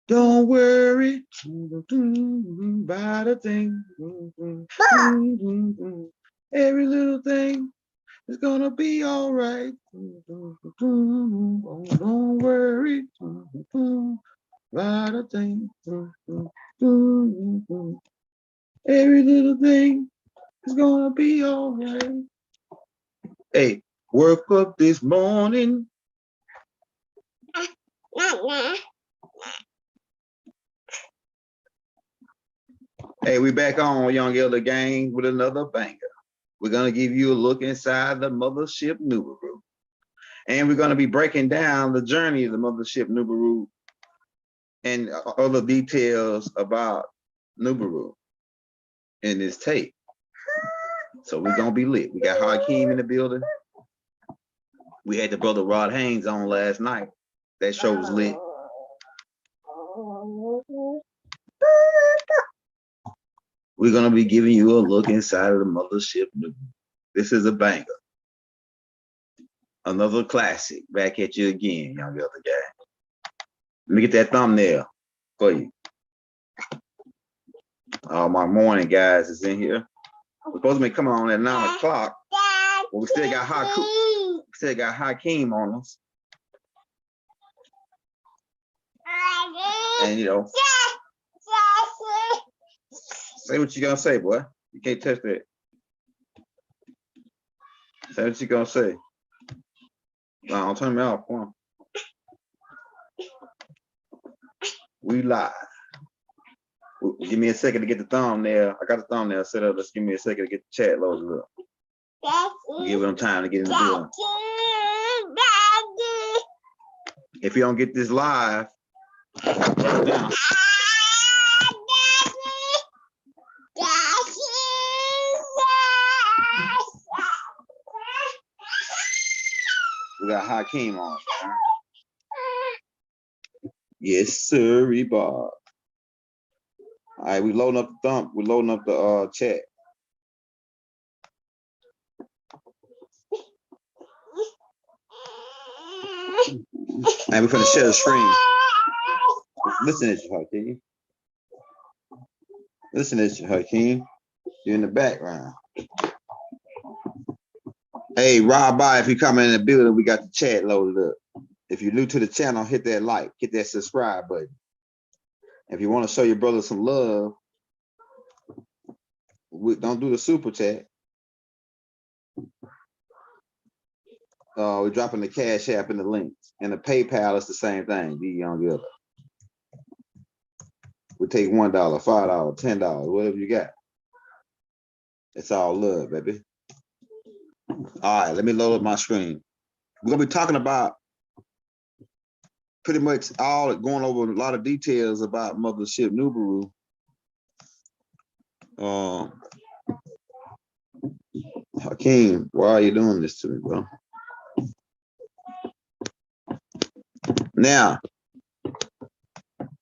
Don't worry about a thing. Every little thing is gonna be all right. Don't worry about a thing. Every little thing is gonna be all right. Hey, woke up this morning. Hey, we back on Young Elder Gang with another banger. We're gonna give you a look inside the Mothership Niburu. And we're gonna be breaking down the journey of the Mothership Niburu and other details about Niburu in this tape. So we're gonna be lit. We got Hakeem in the building. We had the brother Rod Haynes on last night. That show was lit. We're gonna be giving you a look inside of the Mothership Niburu. This is a banger. Another classic. Back at you again, Young Elder Gang. Let me get that thumbnail for you. All my morning guys is in here. We're supposed to be coming on at 9 o'clock. But we still got Hakeem on us. And you know, say what you gonna say, boy. You can't touch that. Say what you gonna say. No, don't turn me off. Come on. We live. Give me a second to get the thumbnail. I got the thumbnail set up. Let's give me a second to get the chat loaded up. Give them time to get in the building. If you don't get this live, right now. We got Hakeem on. Yes, sir, Bob. All right, we loading up the thumb. We're loading up the chat. And we're gonna share the screen. Listen at you, Hakeem. Listen at you, Hakeem. You're in the background. Hey, Rob, by if you come in the building, we got the chat loaded up. If you're new to the channel, hit that like, hit that subscribe button. If you want to show your brother some love, don't do the super chat. We're dropping the Cash App in the links. And the PayPal is the same thing, the Young Elder. We take $1, $5, $10, whatever you got. It's all love, baby. All right, let me load up my screen. We're gonna be talking about pretty much going over a lot of details about Mothership Niburu. Hakeem, why are you doing this to me, bro? Now,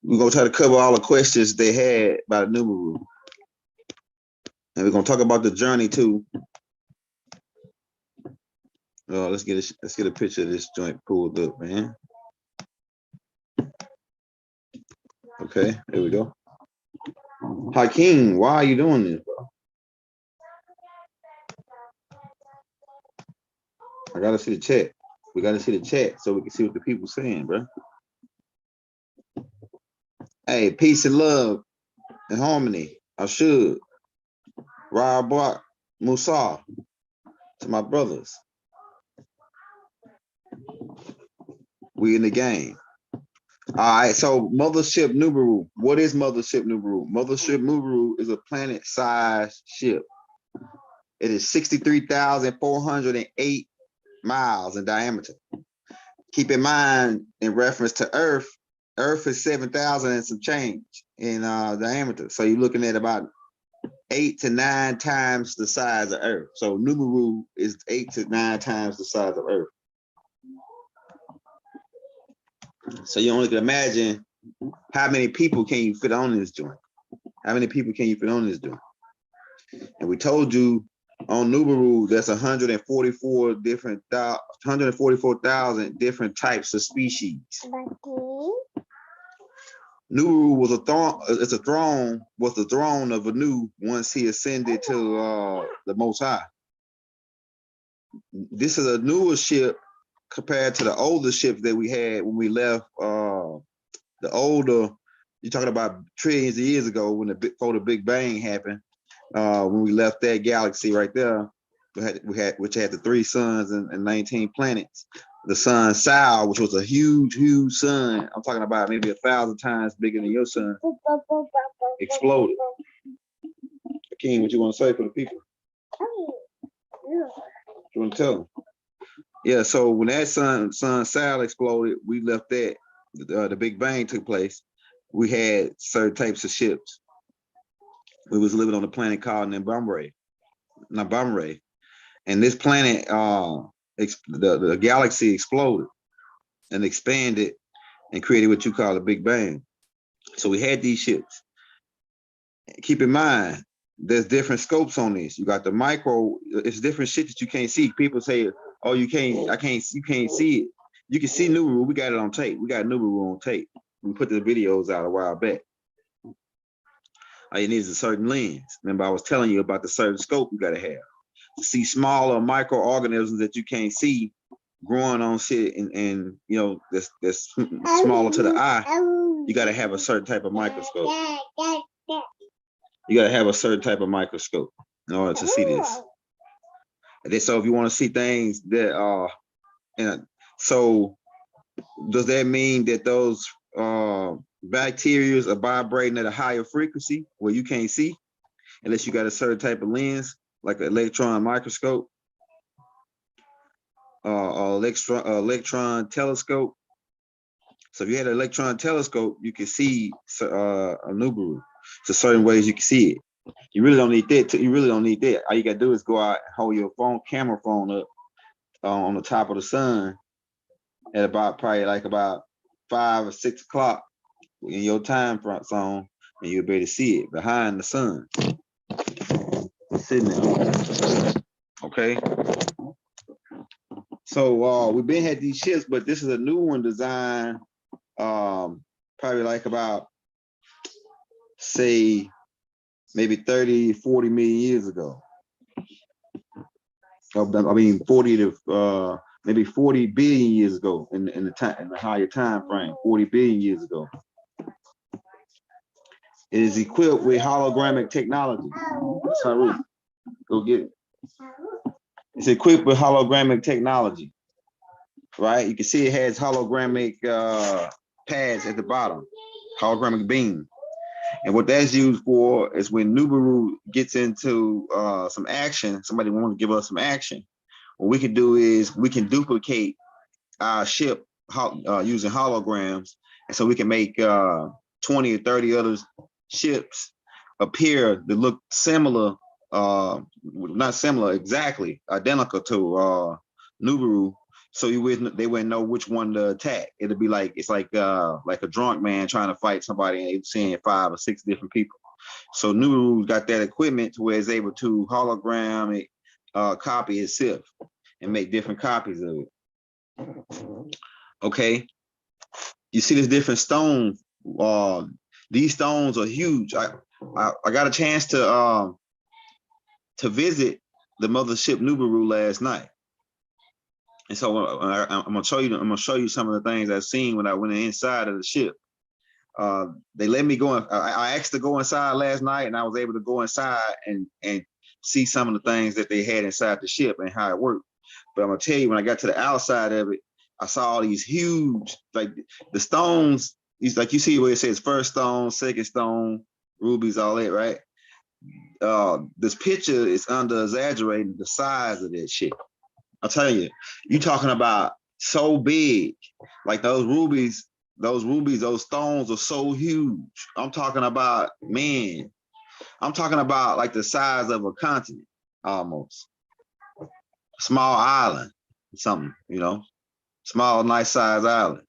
we're gonna try to cover all the questions they had about Niburu. And we're gonna talk about the journey too. Let's get a picture of this joint pulled up, man. Okay, there we go. Hakeem, why are you doing this, bro? I gotta see the chat. We gotta see the chat so we can see what the people saying, bro. Hey, peace and love and harmony. I should. Rob Block, Musa, to my brothers. We in the game. All right, so Mothership Niburu. What is Mothership Niburu? Mothership Niburu is a planet-sized ship. It is 63,408 miles in diameter. Keep in mind, in reference to Earth, Earth is 7,000 and some change in diameter. So you're looking at about 8 to 9 times the size of Earth. So Niburu is 8 to 9 times the size of Earth. So you only can imagine how many people can you fit on this joint? How many people can you fit on this joint? And we told you On Nibiru, that's 144,000 different types of species. Nibiru was a throne. It's a throne. Was the throne of Anu once he ascended to the Most High. This is a newer ship compared to the older ships that we had when we left. The older, you're talking about trillions of years ago, when before the Big Bang happened. When we left that galaxy right there, which had the 3 suns and 19 planets. The sun Sal, which was a huge sun. I'm talking about maybe 1,000 times bigger than your sun. Exploded. King, what you want to say for the people? You want to tell them? Yeah. So when that sun Sal exploded, we left that. The Big Bang took place. We had certain types of ships. We was living on a planet called Niburu. And this planet, the galaxy exploded and expanded and created what you call the Big Bang. So we had these ships. Keep in mind, there's different scopes on this. You got the micro, it's different shit that you can't see. People say, oh, you can't see it. You can see Niburu. We got it on tape. We got Niburu on tape. We put the videos out a while back. All you need is a certain lens. Remember, I was telling you about the certain scope you got to have to see smaller microorganisms that you can't see growing on shit, and you know that's smaller to the eye. You got to have a certain type of microscope. You got to have a certain type of microscope in order to see this. And then, so if you want to see things that are, so does that mean that those bacteria are vibrating at a higher frequency where you can't see unless you got a certain type of lens, like an electron microscope or electron telescope? So if you had an electron telescope, you can see a Nibiru. So certain ways you can see it. You really don't need that. You really don't need that. All you gotta do is go out and hold your camera phone up on the top of the sun at about probably like about 5 or 6 o'clock in your time front zone, and you'll be able to see it behind the sun. Sitting there. Okay. So we've been had these ships, but this is a new one designed probably like about, say, maybe 30, 40 million years ago. I mean 40 to maybe 40 billion years ago in the higher time frame, 40 billion years ago. It is equipped with hologramic technology. That's not really. Go get it. It's equipped with hologramic technology, right? You can see it has hologramic pads at the bottom, hologramic beam. And what that's used for is when Nibiru gets into some action, somebody wants to give us some action. What we can do is we can duplicate our ship using holograms. And so we can make 20 or 30 other ships appear that look similar, not similar, exactly identical to Nibiru. So they wouldn't know which one to attack. It'll be like, it's like a drunk man trying to fight somebody and seeing 5 or 6 different people. So Nibiru's got that equipment to where it's able to hologram it, copy itself and make different copies of it. Okay. You see this different stones. These stones are huge. I got a chance to visit the mothership Niburu last night. And so I'm gonna show you some of the things I've seen when I went inside of the ship. They let me go. I asked to go inside last night, and I was able to go inside and see some of the things that they had inside the ship and how it worked. But I'm gonna tell you, when I got to the outside of it, I saw all these huge, like the stones. These, like you see where it says first stone, second stone, rubies, all that, right? This picture is under exaggerating the size of that shit. I'll tell you, you talking about so big, like those rubies, those stones are so huge. I'm talking about, man, I'm talking about like the size of a continent, almost. Small island, something, you know, small, nice size island.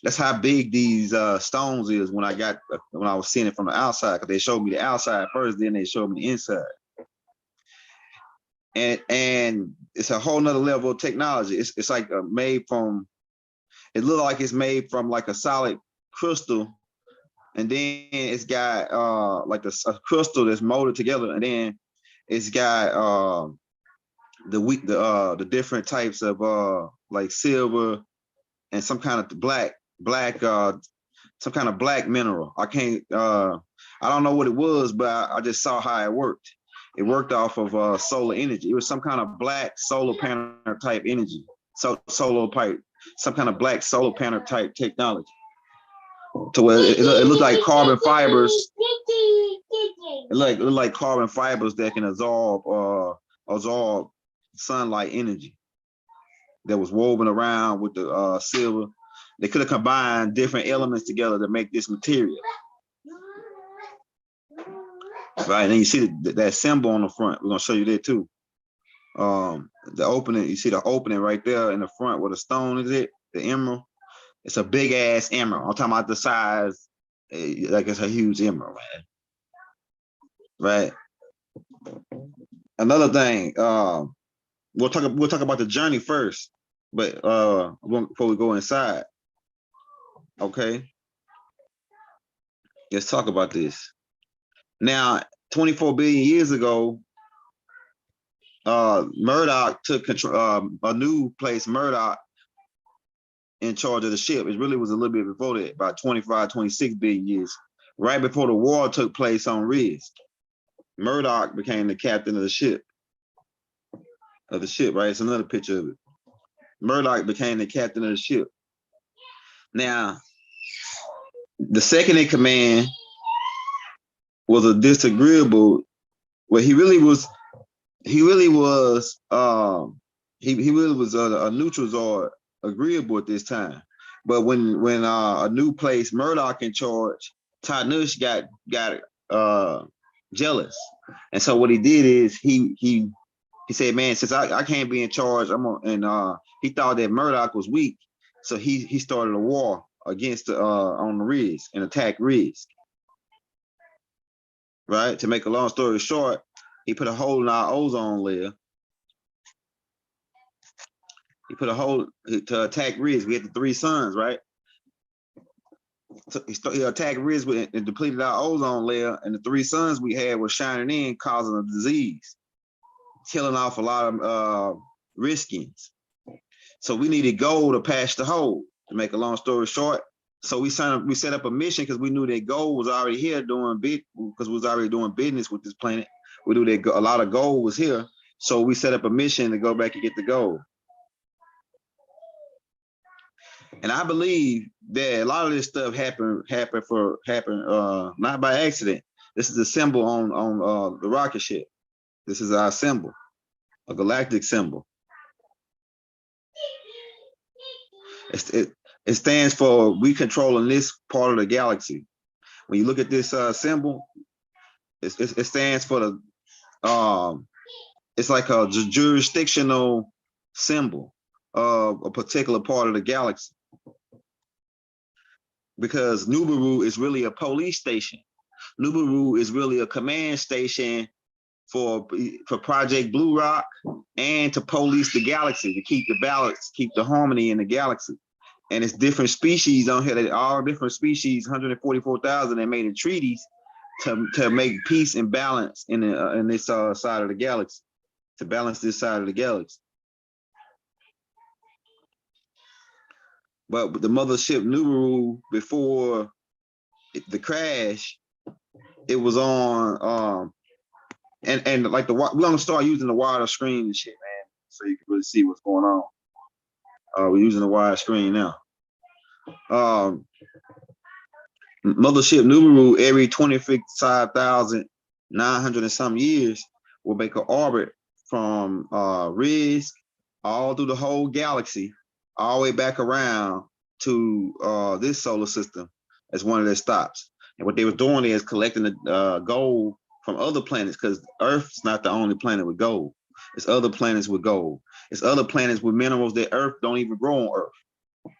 That's how big these stones is when I was seeing it from the outside, because they showed me the outside first, then they showed me the inside. and it's a whole nother level of technology. It's like made from. It looks like it's made from like a solid crystal, and then it's got like a crystal that's molded together, and then it's got the different types of like silver and some kind of black some kind of black mineral. I don't know what it was, but I just saw how it worked. It worked off of solar energy. It was some kind of black solar panel type energy. So solar pipe, some kind of black solar panel type technology. To where it looked like carbon fibers. It looked like carbon fibers that can absorb sunlight energy that was woven around with the silver. They could have combined different elements together to make this material. Right, and you see that symbol on the front. We're gonna show you that too. The opening, you see the opening right there in the front where the stone is the emerald. It's a big ass emerald. I'm talking about the size, like it's a huge emerald, man. Right. Another thing, we'll talk about the journey first, but before we go inside, okay. Let's talk about this. Now, 24 billion years ago, Murdoch took control. A new place, Murdoch, in charge of the ship. It really was a little bit before that, about 25, 26 billion years. Right before the war took place on Riz, Murdoch became the captain of the ship. Right? It's another picture of it. Murdoch became the captain of the ship. Now, the second in command was a disagreeable. Well, he really was a neutral Zord, agreeable at this time. But when a new place, Murdoch in charge, Tanush got jealous. And so what he did is he said, man, since I can't be in charge, he thought that Murdoch was weak. So he started a war against on the Riz and attacked Riz. Right? To make a long story short, he put a hole in our ozone layer. He put a hole to attack Riz. We had the 3 suns, right? So he attacked Riz and depleted our ozone layer, and the 3 suns we had were shining in, causing a disease, killing off a lot of riskings. So we needed gold to patch the hole. To make a long story short, so we set up a mission because we knew that gold was already here because we was already doing business with this planet. We knew that a lot of gold was here, so we set up a mission to go back and get the gold. And I believe that a lot of this stuff happened not by accident. This is a symbol on the rocket ship. This is our symbol, a galactic symbol. It stands for we controlling this part of the galaxy. When you look at this symbol, it stands for the it's like a jurisdictional symbol of a particular part of the galaxy. Because Niburu is really a police station. Niburu is really a command station for Project Blue Rock and to police the galaxy, to keep the balance, keep the harmony in the galaxy. And it's different species on here, all different species, 144,000 that made in treaties to make peace and balance in this side of the galaxy, to balance this side of the galaxy. But the mothership Niburu, before the crash, it was on and like we're gonna start using the wider screen and shit, man, so you can really see what's going on. We're using the wide screen now. Mothership Niburu every 25,900 and some years will make an orbit from Riz all through the whole galaxy, all the way back around to this solar system as one of their stops. And what they were doing is collecting the gold from other planets, because Earth's not the only planet with gold. It's other planets with gold. It's other planets with minerals that Earth don't even grow on Earth,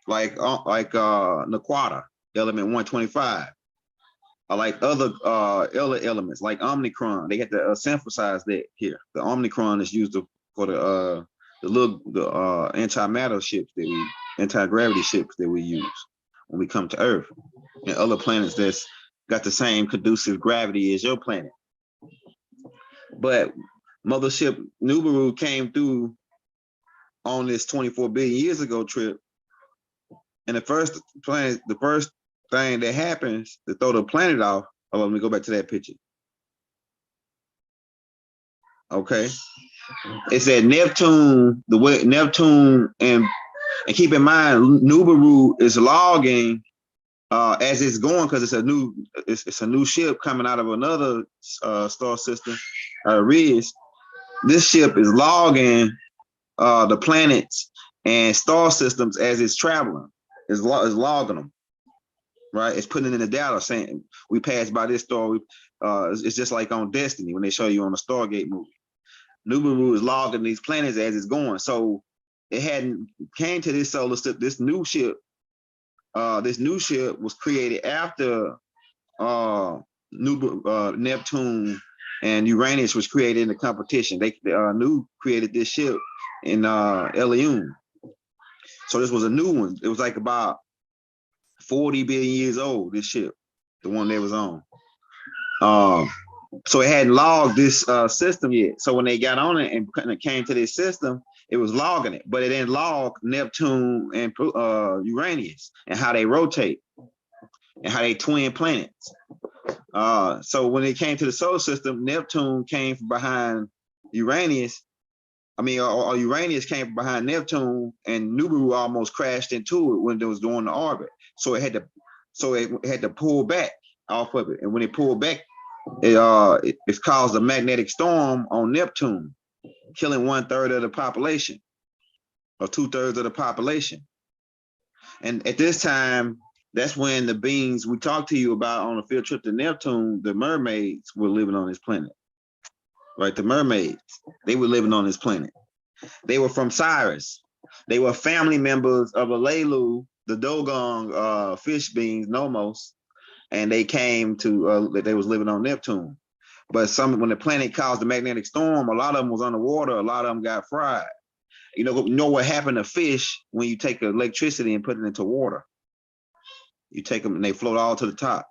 like Naquata, element 125. like other elements like Omicron. They got to synthesize that here. The Omicron is used for the anti-matter ships that we anti-gravity ships that we use when we come to Earth, and other planets that's got the same conducive gravity as your planet. But Mothership Nibiru came through on this 24 billion years ago trip, and the first thing that happens to throw the planet off. Oh, let me go back to that picture. Okay, it's that Neptune, the way Neptune, and keep in mind, Nibiru is logging as it's going because it's a new ship coming out of another star system, Riz. This ship is logging the planets and star systems as it's traveling. It's logging them, right? It's putting it in the data saying we passed by this star. It's just like on Destiny when they show you on the Stargate movie. Nibiru is logging these planets as it's going. So it hadn't came to this solar system. This new ship was created after Neptune and Uranus was created in the competition. They created this ship in Elium. So this was a new one. It was like about 40 billion years old, this ship, the one they was on. So it hadn't logged this system yet. So when they got on it and it came to this system, it was logging it, but it didn't log Neptune and Uranus and how they rotate and how they twin planets. So when it came to the solar system, Neptune came from behind Uranus. Or Uranus came from behind Neptune, and Nibiru almost crashed into it when it was doing the orbit. So it had to pull back off of it, and when it pulled back, it's caused a magnetic storm on Neptune, killing 1/3 of the population, or 2/3 of the population. And at this time, that's when the beings we talked to you about on the field trip to Neptune, the mermaids were living on this planet. Right, the mermaids, they were living on this planet. They were from Cyrus. They were family members of Alelu, the Dogong fish beings, Nomos, and they came to they was living on Neptune. But when the planet caused the magnetic storm, a lot of them was underwater. A lot of them got fried. You know what happened to fish when you take electricity and put it into water? You take them and they float all to the top.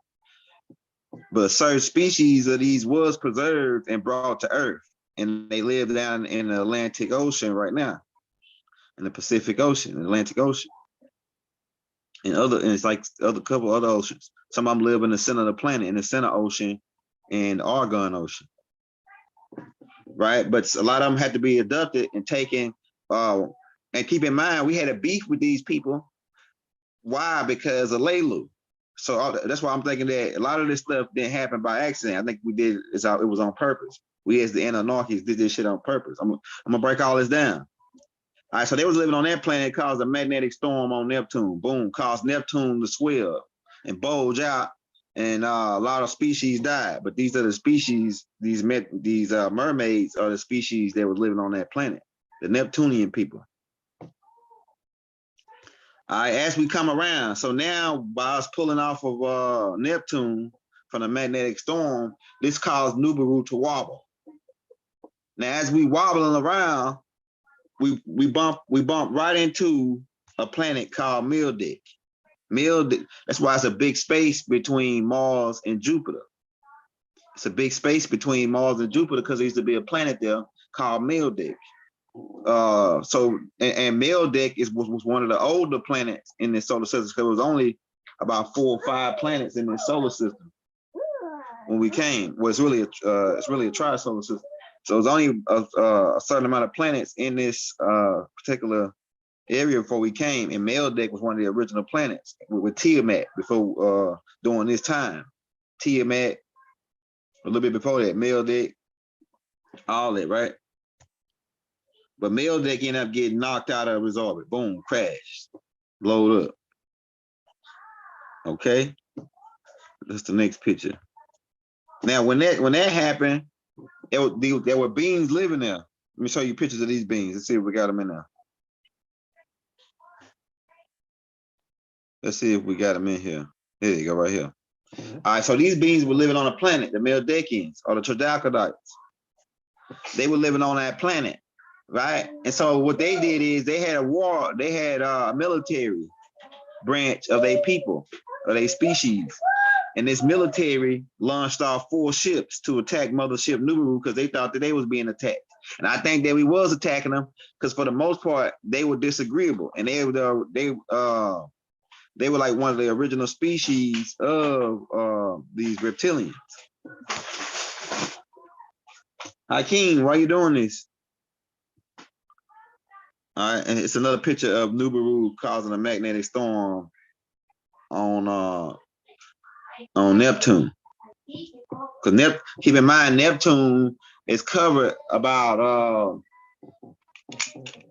But certain species of these was preserved and brought to Earth, and they live down in the Atlantic Ocean right now, in the Pacific Ocean, the Atlantic Ocean, and it's like couple other oceans. Some of them live in the center of the planet, in the center ocean and Argon Ocean, right? But a lot of them had to be adopted and taken. And keep in mind, we had a beef with these people. Why? Because of Lelu. So that's why I'm thinking that a lot of this stuff didn't happen by accident. I think it was on purpose. We as the Anunnakis did this shit on purpose. I'm gonna break all this down. All right, so they was living on that planet, caused a magnetic storm on Neptune. Boom, caused Neptune to swell and bulge out, and a lot of species died. But these are the species, these mermaids are the species that was living on that planet, the Neptunian people. All right, as we come around, so now by us pulling off of Neptune from the magnetic storm, this caused Nibiru to wobble. Now, as we wobbling around, we bump right into a planet called Mildick. That's why it's a big space between Mars and Jupiter. It's a big space between Mars and Jupiter because there used to be a planet there called Mildick. And Mildick was one of the older planets in the solar system because it was only about 4 or 5 planets in the solar system when we came. Well, it's really a tri-solar system. So it's only a certain amount of planets in this particular area before we came, and Mildick was one of the original planets with Tiamat before during this time. Tiamat, a little bit before that, Mildick, all that, right? But Mildick ended up getting knocked out of his orbit. Boom, crashed, blowed up. Okay, that's the next picture. Now, when that happened, there were beings living there. Let me show you pictures of these beings. Let's see if we got them in there. Let's see if we got them in here. There you go, right here. All right, so these beings were living on a planet, the Meldekians or the Troglodytes. They were living on that planet, right? And so what they did is they had a war, they had a military branch of their people, of their species. And this military launched off 4 ships to attack Mothership Nibiru because they thought that they was being attacked. And I think that we was attacking them because for the most part, they were disagreeable. And they were like one of the original species of these reptilians. Hakeem, why are you doing this? All right, and it's another picture of Nibiru causing a magnetic storm on Neptune. Because keep in mind, Neptune is covered about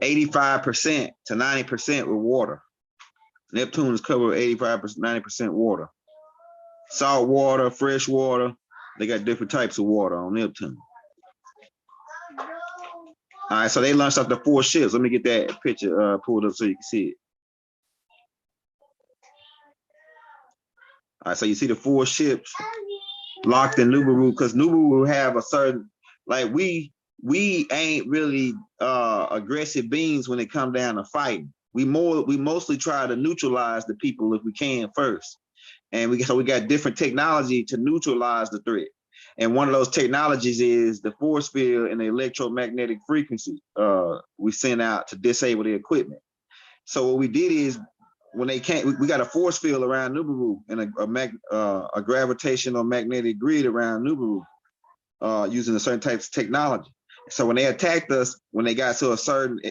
85% to 90% with water. Neptune is covered 85%, 90% water. Salt water, fresh water. They got different types of water on Neptune. All right, so they launched off the 4 ships. Let me get that picture pulled up so you can see it. All right, so you see the 4 ships locked in Nibiru because Nibiru have a certain, like we ain't really aggressive beings when it come down to fighting. We mostly try to neutralize the people if we can first. And so we got different technology to neutralize the threat. And one of those technologies is the force field and the electromagnetic frequency we send out to disable the equipment. So what we did is when they came, we got a force field around Nibiru and a gravitational magnetic grid around Nibiru using a certain types of technology. So when they attacked us, when they got to a certain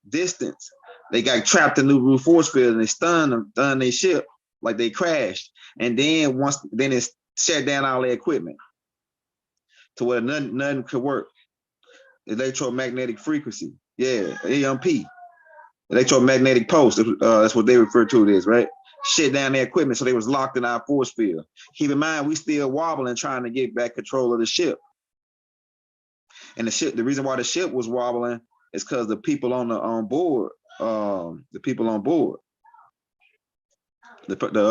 distance, they got trapped in the Nibiru force field and they stunned their ship like they crashed. And then then it shut down all their equipment to where nothing could work. Electromagnetic frequency, yeah, EMP, electromagnetic pulse. That's what they refer to it as, right? Shut down their equipment, so they was locked in our force field. Keep in mind, we still wobbling, trying to get back control of the ship. And the reason why the ship was wobbling is because the people on board, the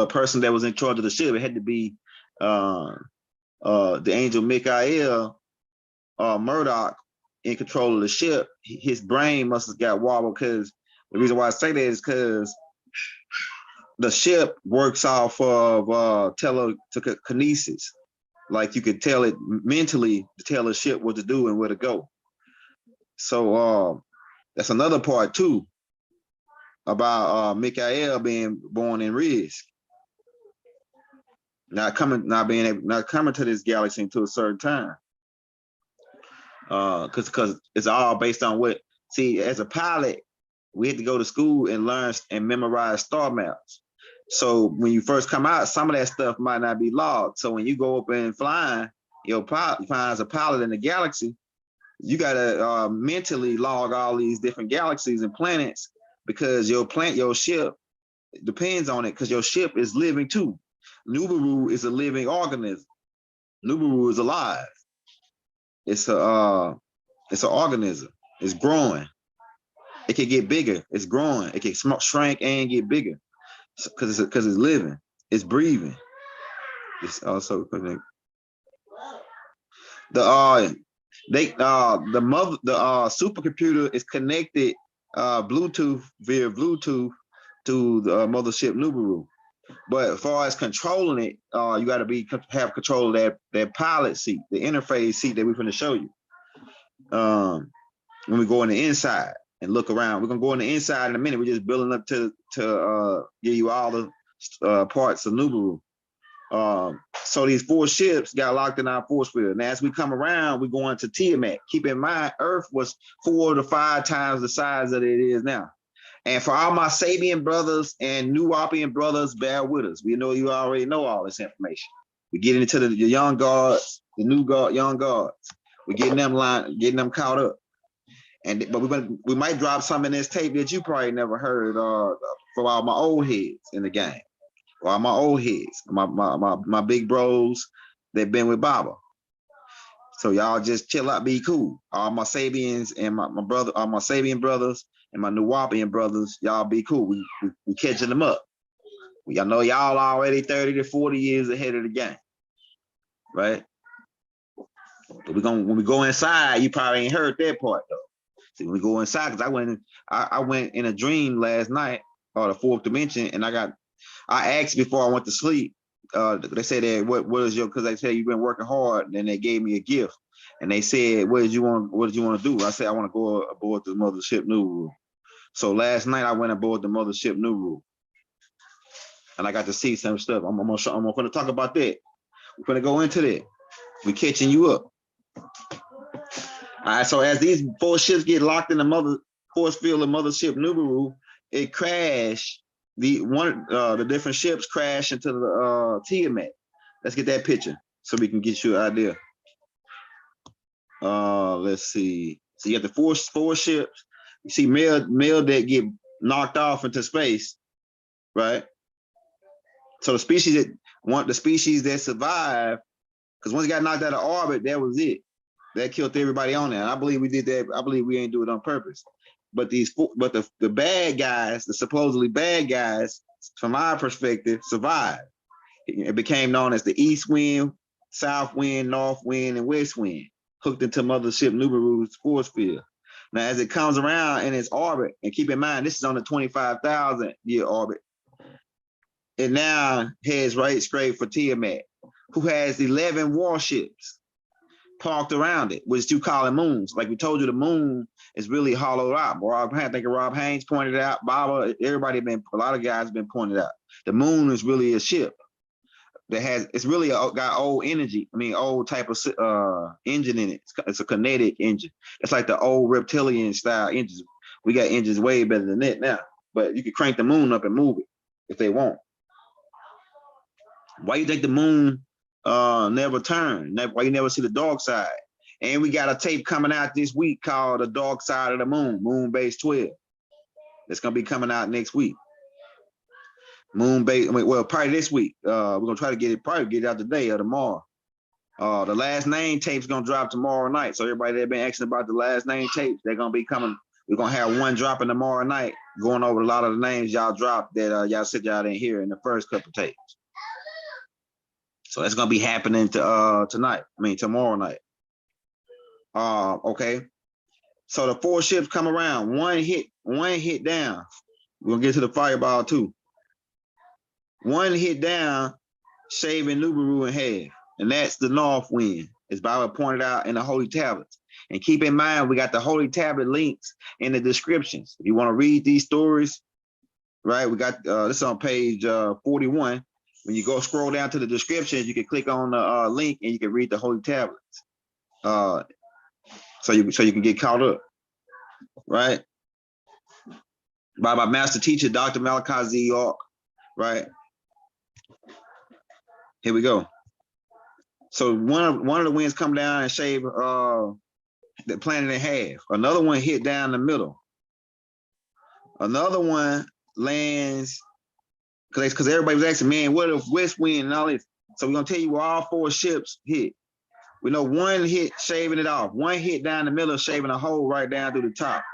person that was in charge of the ship, it had to be the angel Michael Murdoch in control of the ship. His brain must have got wobbled, because the reason why I say that is because the ship works off of telekinesis. Like you could tell it mentally to tell the ship what to do and where to go. So that's another part too about Michael being born in risk. Not coming to this galaxy until a certain time. Because it's all based on what, see, as a pilot, we had to go to school and learn and memorize star maps. So when you first come out, some of that stuff might not be logged. So when you go up and flying, your pilot, you find as a pilot in the galaxy, you gotta mentally log all these different galaxies and planets, because your ship depends on it, because your ship is living too. Niburu is a living organism. Niburu is alive. It's an organism. It's growing. It can get bigger. It's growing. It can shrink and get bigger because it's living. It's breathing. It's also connected. The supercomputer is connected via Bluetooth to the mothership Nibiru. But as far as controlling it, you got to have control of that pilot seat, the interface seat that we're going to show you. When we go on the inside and look around, we're gonna go on the inside in a minute. We're just building up to give you all the parts of Nibiru. So these 4 ships got locked in our force field. And as we come around, we're going to Tiamat. Keep in mind, Earth was 4 to 5 times the size that it is now. And for all my Sabian brothers and Nuwapian brothers, bear with us. We know you already know all this information. We're getting into the young guards, the young guards. We're getting them caught up. But we might drop some in this tape that you probably never heard for all my old heads in the game. For all my old heads, my big bros that been with Baba. So y'all just chill out, be cool. All my Sabians and my brother, all my Sabian brothers and my Nuwapian brothers, y'all be cool. We catching them up. Y'all know y'all already 30 to 40 years ahead of the game, right? But when we go inside, you probably ain't heard that part though. See, when we go inside, because I went in a dream last night, or the fourth dimension, and I asked before I went to sleep. They said that what is your, because they said you've been working hard, and then they gave me a gift, and they said, what did you want to do? I said I want to go aboard the Mothership Niburu. So last night I went aboard the Mothership Niburu, and I got to see some stuff. I'm going to talk about that. We're going to go into that. We're catching you up. All right, so as these 4 ships get locked in the force field of Mothership Niburu, it crashed. The different ships crash into the Tiamat. Let's get that picture so we can get you an idea. Let's see. So you have the four ships. You see male that get knocked off into space, right? So the species that survive, because once it got knocked out of orbit, that was it. That killed everybody on there. And I believe we did that. I believe we ain't do it on purpose. But the bad guys, the supposedly bad guys, from our perspective, survived. It became known as the east wind, south wind, north wind, and west wind, hooked into Mothership Nibiru's force field. Now, as it comes around in its orbit, and keep in mind, this is on a 25,000 year orbit, it now heads right straight for Tiamat, who has 11 warships parked around it, which you call it moons. Like we told you, the moon is really hollowed out. I think Rob Haynes pointed out, Baba, a lot of guys have been pointed out. The moon is really a ship that it's really got old energy. I mean, old type of engine in it. It's a kinetic engine. It's like the old reptilian style engines. We got engines way better than that now, but you can crank the moon up and move it if they want. Why you think the moon never turned? Why you never see the dark side? And we got a tape coming out this week called The Dark Side of the Moon, Moon Base 12. It's gonna be coming out next week. Moon Base, probably this week. We're gonna try to get it out today or tomorrow. The last name tape's gonna drop tomorrow night. So everybody that been asking about the last name tapes, they're gonna be coming. We're gonna have one dropping tomorrow night, going over a lot of the names y'all dropped that y'all said y'all didn't hear in the first couple tapes. So that's gonna be happening tomorrow night. Okay. So the 4 ships come around, one hit down. We're gonna get to the fireball too. One hit down, shaving Niburu in half, and that's the north wind, as Bible pointed out in the Holy Tablets. And keep in mind, we got the Holy Tablet links in the descriptions. If you want to read these stories, right? We got this on page 41. When you go scroll down to the descriptions, you can click on the link and you can read the Holy Tablets. So you can get caught up, right? By my master teacher, Dr. Malachi Z. York, right? Here we go. So one of the winds come down and shave the planet in half. Another one hit down the middle. Another one lands, because everybody was asking, man, what if west wind and all this? So we're gonna tell you where all 4 ships hit. We know one hit shaving it off. One hit down the middle, shaving a hole right down through the top.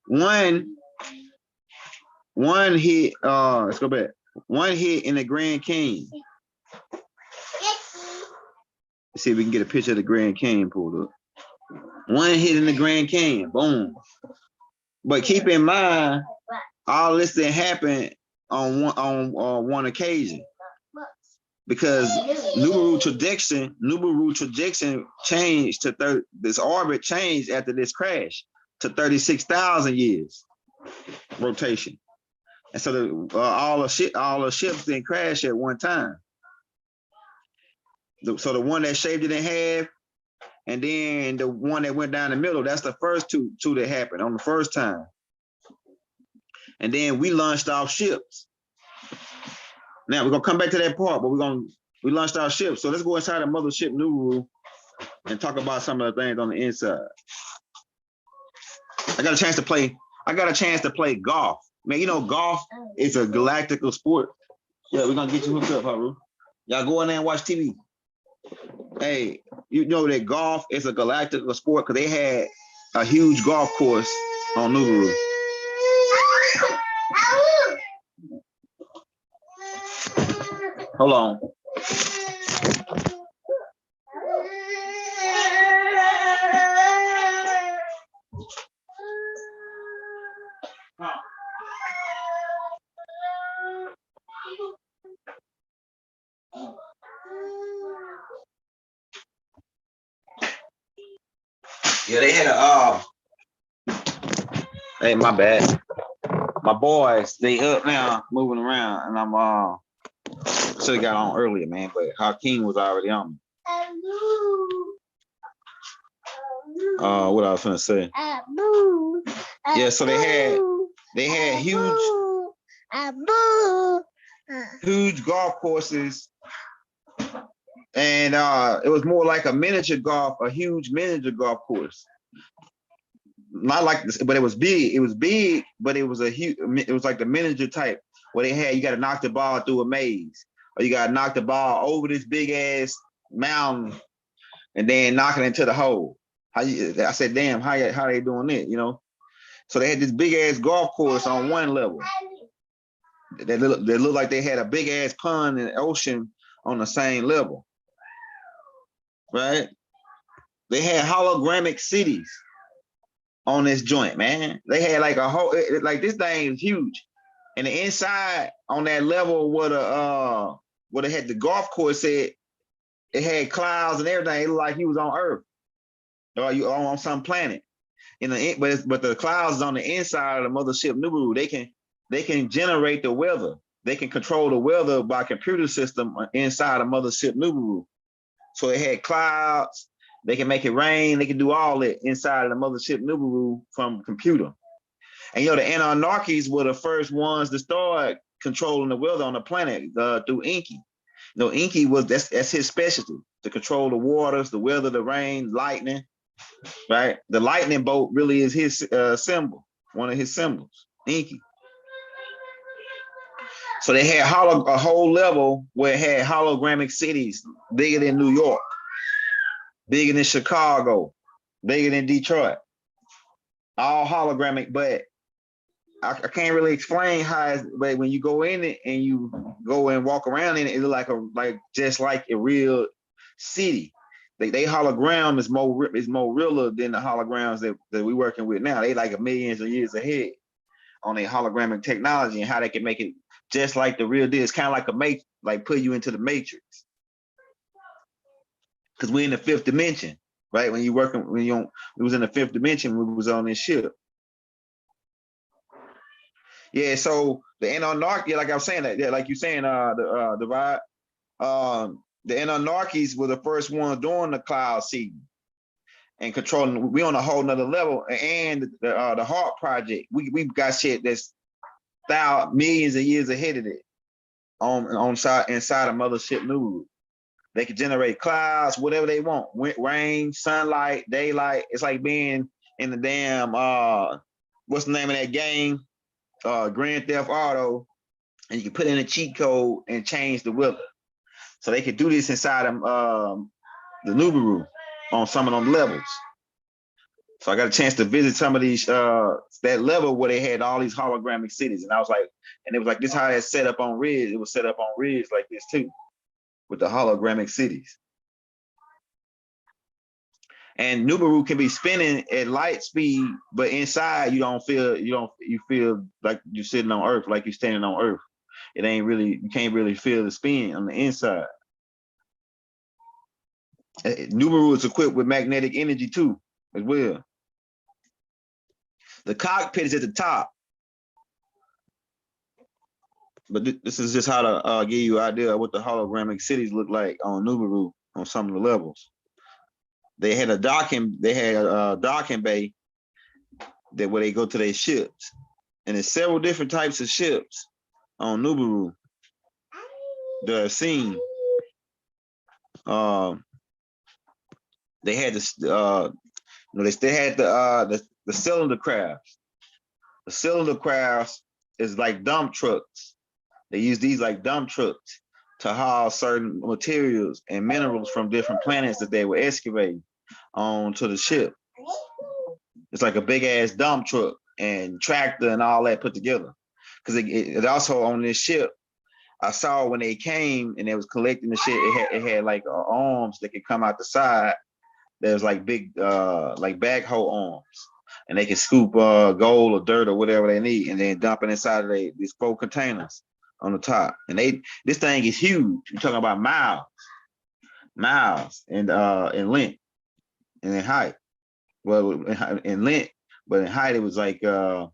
One hit, let's go back. One hit in the Grand Canyon. Let's see if we can get a picture of the Grand Canyon pulled up. One hit in the Grand Canyon, boom. But keep in mind, all this didn't happen on one occasion, because Niburu trajectory changed to this orbit changed after this crash to 36,000 years rotation, and so all the ships didn't crash at one time. So the one that shaved it in half, and then the one that went down the middle, that's the first two that happened on the first time. And then we launched off ships. Now we're gonna come back to that part, but we launched our ships. So let's go inside the Mothership Niburu and talk about some of the things on the inside. I got a chance to play golf. Man, you know golf is a galactical sport. Yeah, we're gonna get you hooked up, Haru. Y'all go in there and watch TV. Hey, you know that golf is a galactical sport because they had a huge golf course on Niburu. Hold on. Yeah, they had a hey, my bad. My boys, they up now, moving around, and I'm should have got on earlier, man, but Hakeem was already on me. What I was gonna say. Yeah, so they had huge golf courses, and it was more like a huge miniature golf course. Not like this, but it was big. It was big, but it was it was like the miniature type where you got to knock the ball through a maze, or you got to knock the ball over this big ass mountain and then knock it into the hole. I said, damn, how they doing it, you know? So they had this big ass golf course on one level. They looked like they had a big ass pond and ocean on the same level, right? They had hologramic cities on this joint, man. They had like a whole, like this thing is huge. And the inside on that level where they had the golf course at, it had clouds and everything. It looked like he was on Earth or you on some planet. But the clouds on the inside of the mothership Niburu, they can generate the weather. They can control the weather by computer system inside the mothership Niburu. So it had clouds. They can make it rain. They can do all that inside of the mothership Niburu from computer. And the Anunnakis were the first ones to start controlling the weather on the planet through Enki. Enki that's his specialty, to control the waters, the weather, the rain, lightning, right? The lightning bolt really is his symbol, one of his symbols, Enki. So they had a whole level where it had hologramic cities bigger than New York, bigger than Chicago, bigger than Detroit, all hologramic, but I can't really explain how but when you go in it and you go and walk around in it, it looks like just like a real city. They hologram is more realer than the holograms that we're working with now. They like millions of years ahead on their hologramic technology and how they can make it just like the real deal. It's kind of like a matrix, like put you into the matrix. Because we're in the fifth dimension, right? When it was in the fifth dimension, we was on this ship. Yeah, so the Anunnaki, like I was saying, like you're saying, the ride, the Anunnakis were the first ones doing the cloud seeding and controlling. We on a whole nother level, and the Heart Project, we've got shit that's millions of years ahead of it inside of Mothership Niburu. They can generate clouds, whatever they want, rain, sunlight, daylight. It's like being in the damn what's the name of that game? Grand Theft Auto, and you can put in a cheat code and change the weather. So they could do this inside of the Nibiru on some of them levels. So I got a chance to visit some of these that level where they had all these hologramic cities, and I was like, and it was like this how it's set up on Ridge. It was set up on Ridge like this too, with the hologramic cities. And Nibiru can be spinning at light speed, but inside you feel like you're sitting on Earth, like you're standing on Earth. It ain't really, you can't really feel the spin on the inside. Nibiru is equipped with magnetic energy too, as well. The cockpit is at the top. But this is just how to give you an idea of what the hologramic cities look like on Nibiru on some of the levels. They had a docking bay where they go to their ships. And there's several different types of ships on Nibiru that I've seen. They had this, they had the cylinder crafts. The cylinder crafts is like dump trucks. They use these like dump trucks to haul certain materials and minerals from different planets that they were excavating onto the ship. It's like a big ass dump truck and tractor and all that put together. Because it also on this ship, I saw when they came and they was collecting the shit, it had like arms that could come out the side. There's like big like backhoe arms. And they can scoop gold or dirt or whatever they need and then dump it inside of these 4 containers on the top. And this thing is huge. You're talking about miles in length and in height. Well, in length, but in height it was like it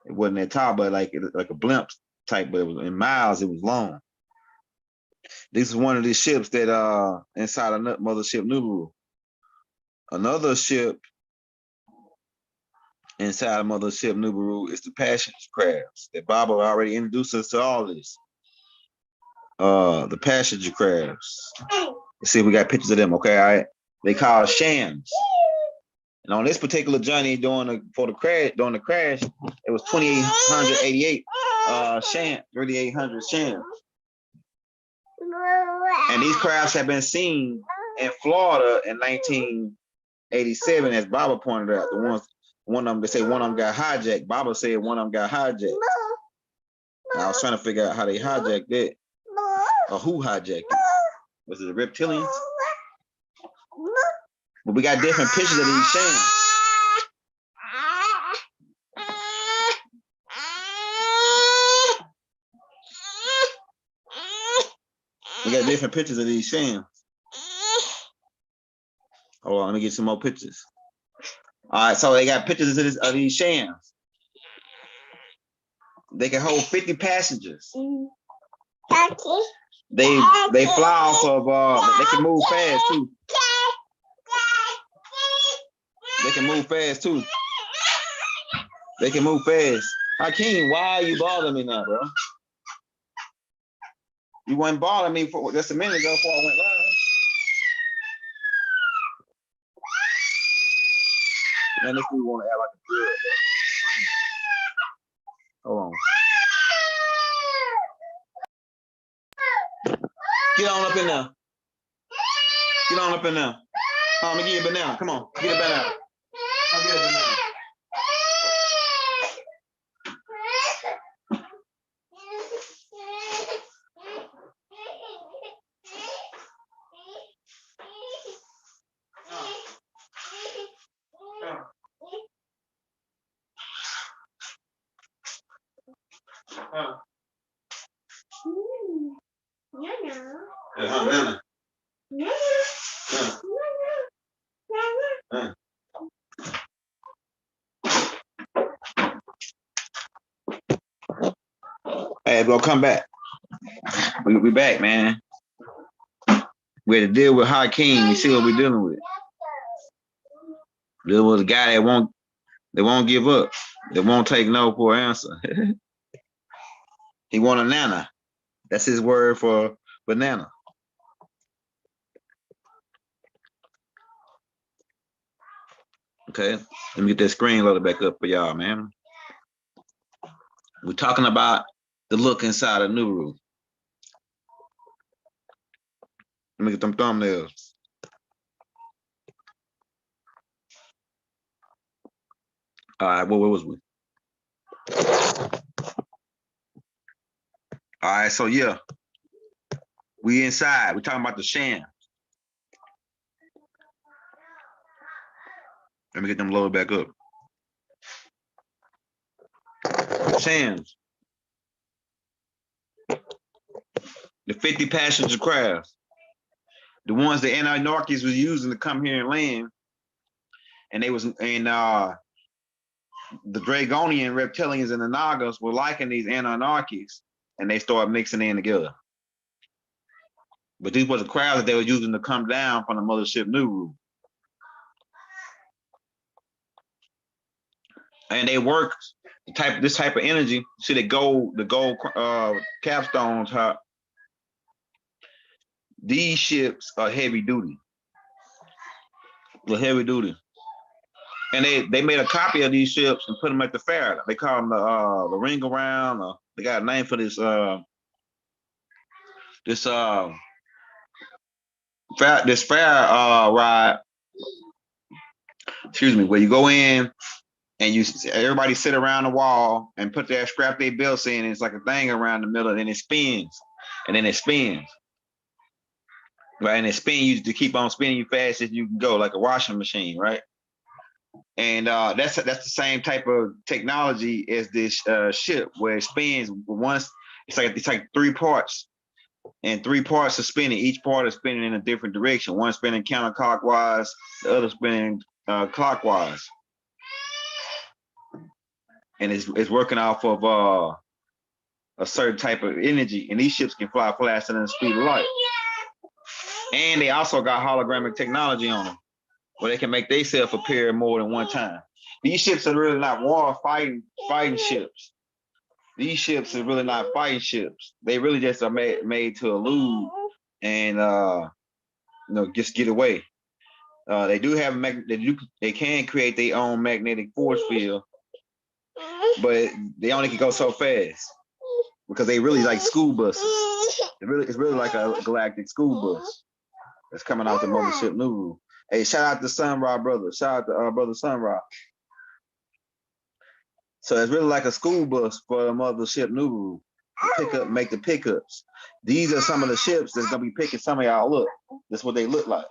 wasn't that tall, but like a blimp type, but it was in miles, it was long. This is one of these ships that inside of Mothership Niburu. Another ship inside of Mothership Niburu is the passenger crafts that Baba already introduced us to all this. The passenger crafts. Let's see if we got pictures of them. Okay, all right. They call shams. And on this particular journey during the crash, it was 2,888 shams, 3,800 shams. And these crafts have been seen in Florida in 1987, as Baba pointed out. One of them, they say one of them got hijacked. Baba said one of them got hijacked. And I was trying to figure out how they hijacked it, or who hijacked it. Was it the reptilians? But we got different pictures of these shams. We got different pictures of these shams. Hold on, let me get some more pictures. All right, so they got pictures of these shams. They can hold 50 passengers. They fly off of they can move fast too. They can move fast too. They can move fast. Hakeem, why are you bothering me now, bro? You weren't bothering me for just a minute ago before I went live. Man, this dude want to act like a girl. Hold on. Get on up in there. Get on up in there. Let me give you a banana. Come on, get a banana. I'll get a banana. Hey, bro, come back. We back, man. We had to deal with Hakeem. You see what we're dealing with. Dealing with a guy that won't give up, that won't take no for an answer. He want a nana. That's his word for banana. Okay, let me get that screen loaded back up for y'all, man. We're talking about the look inside of Niburu. Let me get them thumbnails. All right, where was we? All right, so yeah, we inside. We're talking about the sham. Let me get them loaded back up. Shams. The 50 passenger crafts. The ones the Anunnakis was using to come here and land. And they was the Dragonian reptilians and the Nagas were liking these Anunnakis, and they started mixing in together. But these were the crowds that they were using to come down from the Mothership Niburu. And they work this type of energy. See the gold capstone on top. These ships are heavy duty. They're heavy duty. And they made a copy of these ships and put them at the fair. They call them the ring around. They got a name for this fair ride. Excuse me, where you go in and everybody sit around the wall and strap their belts in. And it's like a thing around the middle and it spins. and then it spins. Right, and it spins you to keep on spinning you fast as you can go, like a washing machine, right? And that's the same type of technology as this ship, where it spins once. It's like three parts, and three parts are spinning. Each part is spinning in a different direction. One spinning counterclockwise, the other spinning clockwise, and it's working off of a certain type of energy. And these ships can fly faster than the speed of light. And they also got hologramic technology on them, where they can make themselves appear more than one time. These ships are really not war fighting ships. These ships are really not fighting ships. They really just are made to elude and just get away. They do have they can create their own magnetic force field, but they only can go so fast because they really like school buses. It's really like a galactic school bus that's coming out the mothership Niburu. Hey, shout out to Sun Ra brother. Shout out to brother Sun Ra. So it's really like a school bus for the mothership Niburu to make the pickups. These are some of the ships that's gonna be picking some of y'all up. That's what they look like.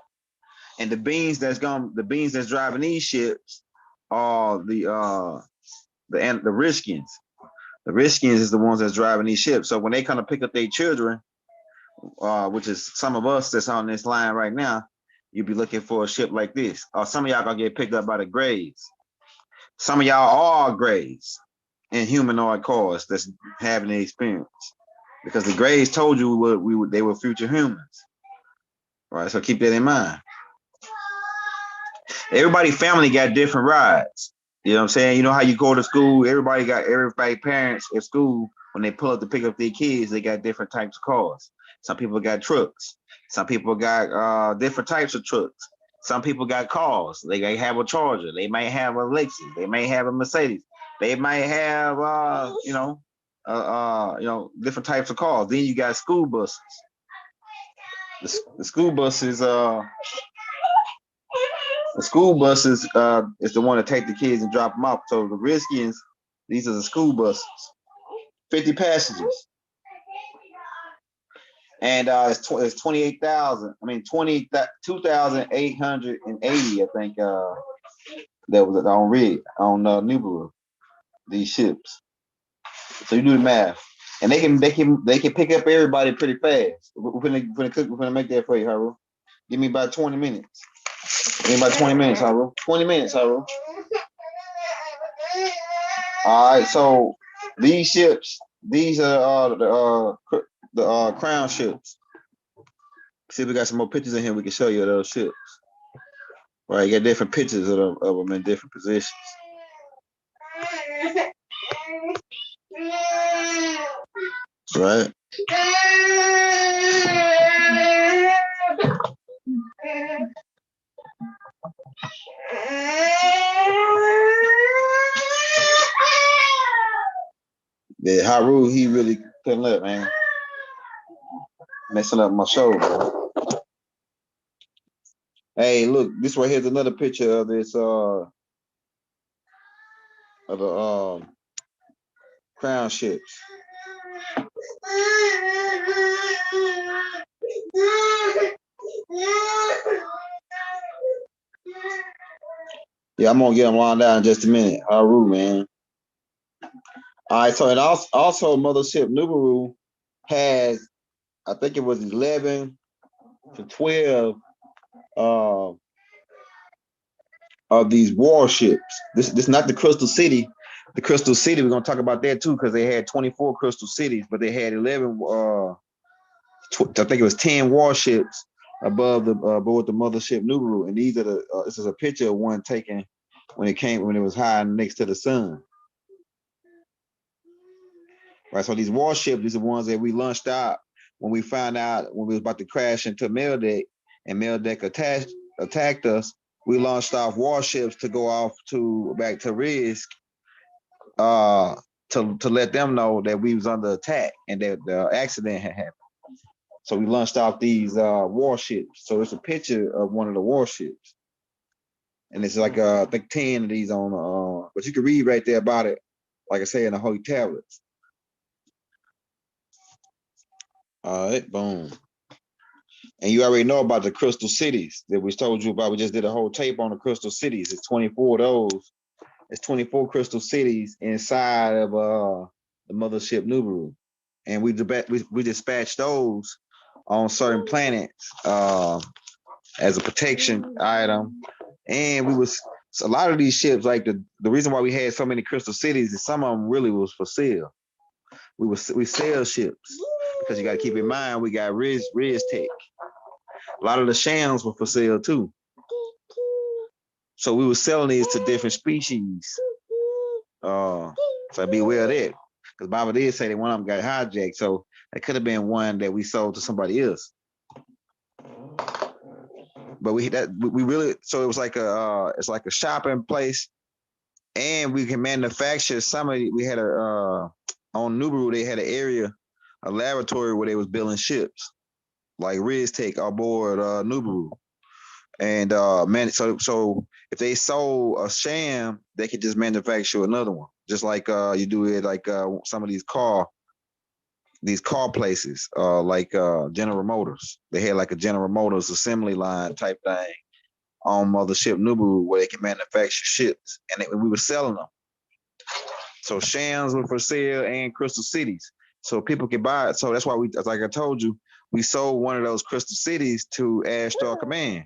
And the beings that's driving these ships are the Riskians. The Riskians is the ones that's driving these ships. So when they kind of pick up their children, which is some of us that's on this line right now, you'll be looking for a ship like this. Some of y'all gonna get picked up by the Greys. Some of y'all are Greys in humanoid cars that's having the experience, because the Greys told you they were future humans. Right, so keep that in mind. Everybody's family got different rides. You know what I'm saying? You know how you go to school, everybody parents at school, when they pull up to pick up their kids, they got different types of cars. Some people got trucks. Some people got different types of trucks. Some people got cars. They have a Charger. They might have a Lexus. They may have a Mercedes. They might have different types of cars. Then you got school buses. The school buses is the one to take the kids and drop them off. So the Riskians, these are the school buses, 50 passengers, and it's 28,000. I mean 2,880. I think that was on Niburu. These ships. So you do the math, and they can pick up everybody pretty fast. We're gonna make that for you, Haru. Give me about 20 minutes. Give me about 20 minutes, Haru. 20 minutes, Haru. All right, so these ships, these are the crown ships. See if we got some more pictures in here we can show you of those ships. Right, you got different pictures of them in different positions. Right. Yeah, Haru, he really couldn't up, man. Messing up my show, bro. Hey, look, this right here's another picture of this of the crown ships. Yeah, I'm gonna get them lined down in just a minute. Haru, man. All right, so it also Mothership Niburu has, I think it was 11 to 12 of these warships. This is not the Crystal City. The Crystal City, we're gonna talk about that too, because they had 24 Crystal Cities, but they had 11. I think it was 10 warships aboard the Mothership Niburu, and these are this is a picture of one taken when it was high next to the sun. Right, so these warships, these are ones that we launched out when we found out when we was about to crash into Meldeck, and Meldeck attacked us. We launched off warships to go off back to Risk, to let them know that we was under attack and that the accident had happened. So we launched off these warships. So it's a picture of one of the warships, and it's like I think 10 of these on. But you can read right there about it, like I say, in the holy tablets. All right, boom. And you already know about the crystal cities that we told you about. We just did a whole tape on the crystal cities. It's 24 of those. It's 24 crystal cities inside of the mothership Nibiru. And we dispatched those on certain planets as a protection item. And a lot of these ships, like the reason why we had so many crystal cities is some of them really was for sale. We sell ships because you got to keep in mind we got Riz Tech. A lot of the shams were for sale too. So we were selling these to different species. So be aware of that. Because Baba did say that one of them got hijacked. So it could have been one that we sold to somebody else. But we really, so it was like it's like a shopping place. And we can manufacture some of it. We had on Niburu, they had an area, a laboratory where they was building ships. Like Riz Tech aboard Niburu. And so if they sold a sham, they could just manufacture another one, just like you do it like some of these car places, like General Motors. They had like a General Motors assembly line type thing on Mothership Niburu where they can manufacture ships, and we were selling them. So shams were for sale and crystal cities, so people could buy it. So that's why like I told you, we sold one of those crystal cities to Ashtar Command.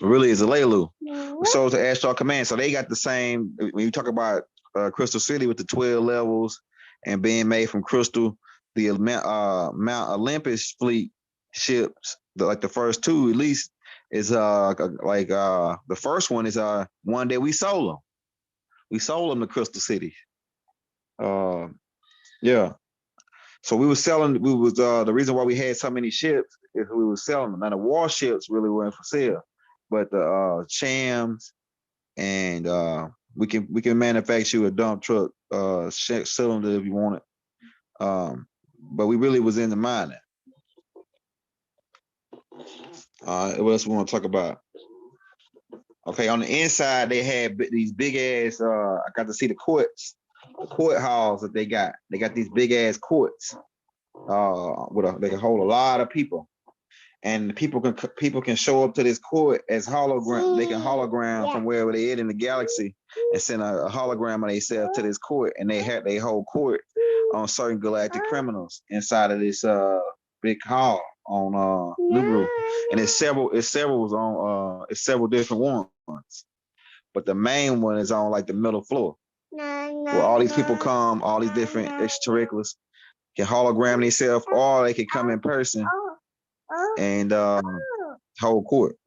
Really is a Leilu. We sold to Ashtar Command. So they got the same, when you talk about Crystal City with the 12 levels and being made from crystal, the Mount Olympus fleet ships, like the first two at least, is the first one is one that we sold them. We sold them to Crystal City. Yeah. So we were selling, the reason why we had so many ships is we were selling them. Now the warships really weren't for sale, but the shams and we can manufacture a dump truck cylinder if you want it. But we really was in the mining. What else we want to talk about? Okay, on the inside they had these big ass. I got to see the court halls that they got. They got these big ass courts. They can hold a lot of people, and people can show up to this court as hologram. They can hologram from wherever they at in the galaxy and send a hologram of themselves to this court, and they hold court on certain galactic criminals inside of this big hall on Niburu, and it's several different ones, but the main one is on like the middle floor where all these people come, all these different extracurriculars can hologram themselves, or they can come in person and hold court.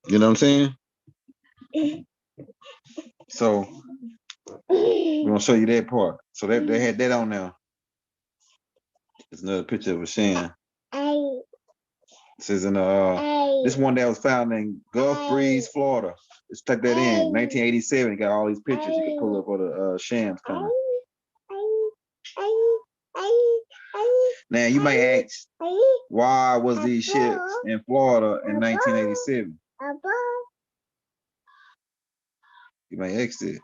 You know what I'm saying? So we're gonna show you that part. So they had that on there. There's another picture of a Shan. This is this one that was found in Gulf Breeze, Florida. Let's type that in. 1987. You got all these pictures you can pull up for the shams coming. Now you may ask, why was these ships in Florida in 1987? You may ask it.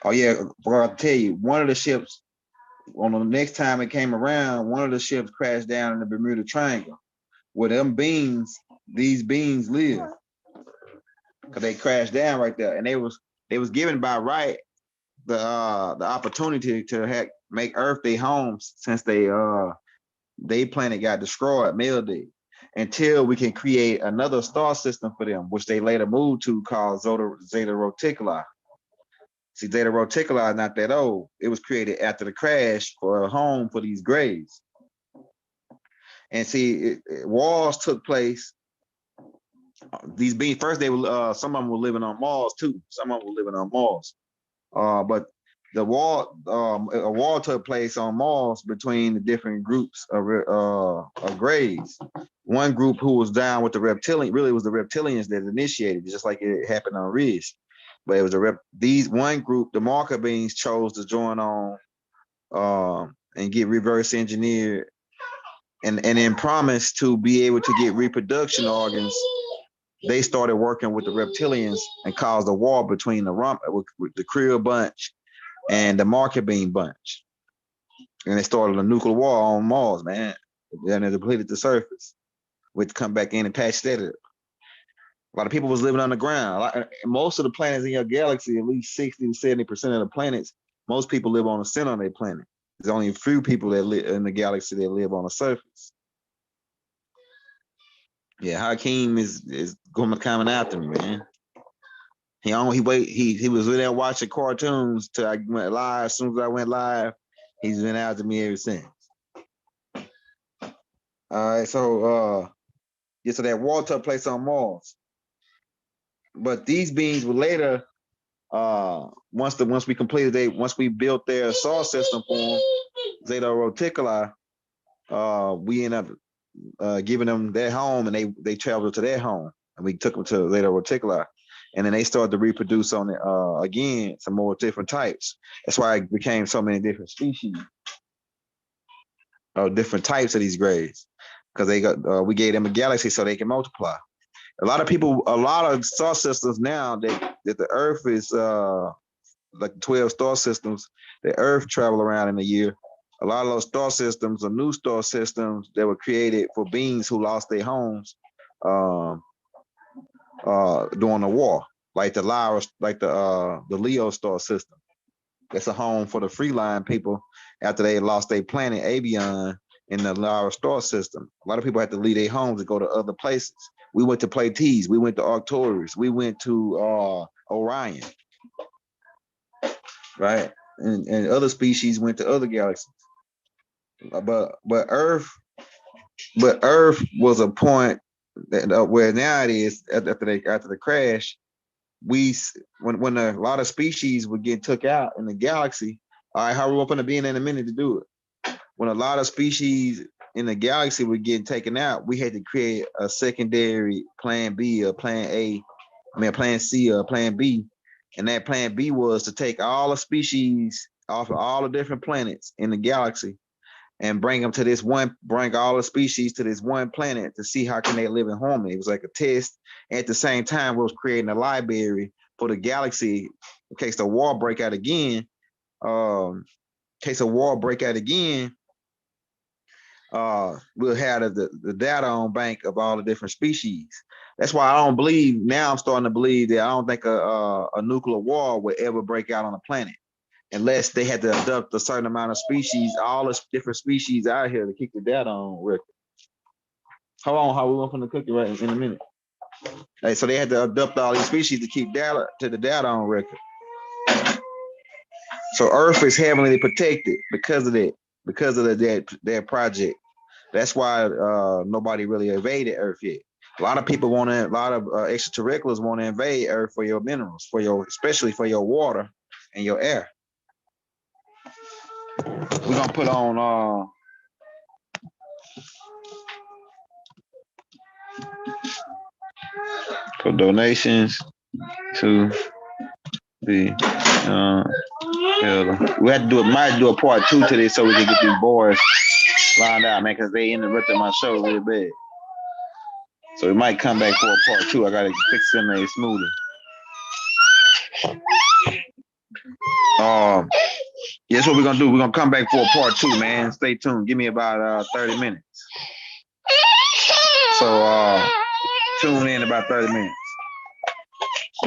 Oh yeah, I'll tell you, one of the ships, on the next time it came around, one of the ships crashed down in the Bermuda Triangle, where these beings live. Cause they crashed down right there, and they was given by right the opportunity to make Earth their homes since they planet got destroyed, melted, until we can create another star system for them, which they later moved to, called Zeta Reticuli. See, Zeta Reticuli is not that old. It was created after the crash for a home for these grays. And see, wars took place. These beings first, they were some of them were living on Mars too. Some of them were living on Mars. But a war took place on Mars between the different groups of grays. One group who was down with the reptilian, really was the reptilians that initiated, just like it happened on Riz. But it was one group, the marker beings, chose to join on and get reverse engineered and then promise to be able to get reproduction organs they started working with the reptilians and caused a war between with the Krill bunch and the market bean bunch. And they started a nuclear war on Mars, man. Then they depleted the surface. We'd come back in and patch that up. A lot of people was living on the ground. Most of the planets in your galaxy, at least 60 to 70% of the planets, most people live on the center of their planet. There's only a few people that live in the galaxy that live on the surface. Yeah, Hakeem is coming after me, man. He was there watching cartoons till I went live. As soon as I went live, he's been after me ever since. All right, so so that war took place on Mars. But these beings were later, once we built their solar system for them, Zeta Reticuli, we ended up giving them their home, and they traveled to their home, and we took them to Zeta Reticuli, and then they started to reproduce on it again, some more different types. That's why it became so many different species, different types of these grays, because we gave them a galaxy so they can multiply. A lot of star systems now that the Earth is like 12 star systems, the Earth travel around in a year. A lot of those star systems are new star systems that were created for beings who lost their homes during the war, like the Leo star system. It's a home for the free line people after they lost their planet Avion in the Lyra star system. A lot of people had to leave their homes and go to other places. We went to Pleiades, we went to Arcturus, we went to Orion, right? And other species went to other galaxies. But Earth was a point that, where now it is after the crash. When a lot of species would get took out in the galaxy. All right, how we're going to be in a minute to do it. When a lot of species in the galaxy were getting taken out, we had to create a secondary plan B or plan A, plan C or plan B. And that plan B was to take all the species off of all the different planets in the galaxy and bring all the species to this one planet to see how can they live in harmony. It was like a test. At the same time, we was creating a library for the galaxy in case the war break out again. We'll have the data on bank of all the different species. That's why I'm starting to believe that I don't think a nuclear war would ever break out on a planet unless they had to adopt a certain amount of species, all the different species out here to keep the data on record. Hold on, how we want from the cookie right in a minute. Hey, so they had to adopt all these species to keep the data on record. So Earth is heavily protected because of that project. That's why nobody really invaded Earth yet. A lot of extraterrestrials want to invade Earth for your minerals, especially for your water and your air. We're gonna put on for donations to the we had to might do a part 2 to this so we can get these boys lined out, man, because they interrupted my show really bad. So we might come back for a part 2. I gotta fix them a smoothie. That's what we're gonna do. We're gonna come back for a part 2, man. Stay tuned. Give me about 30 minutes. So tune in about 30 minutes.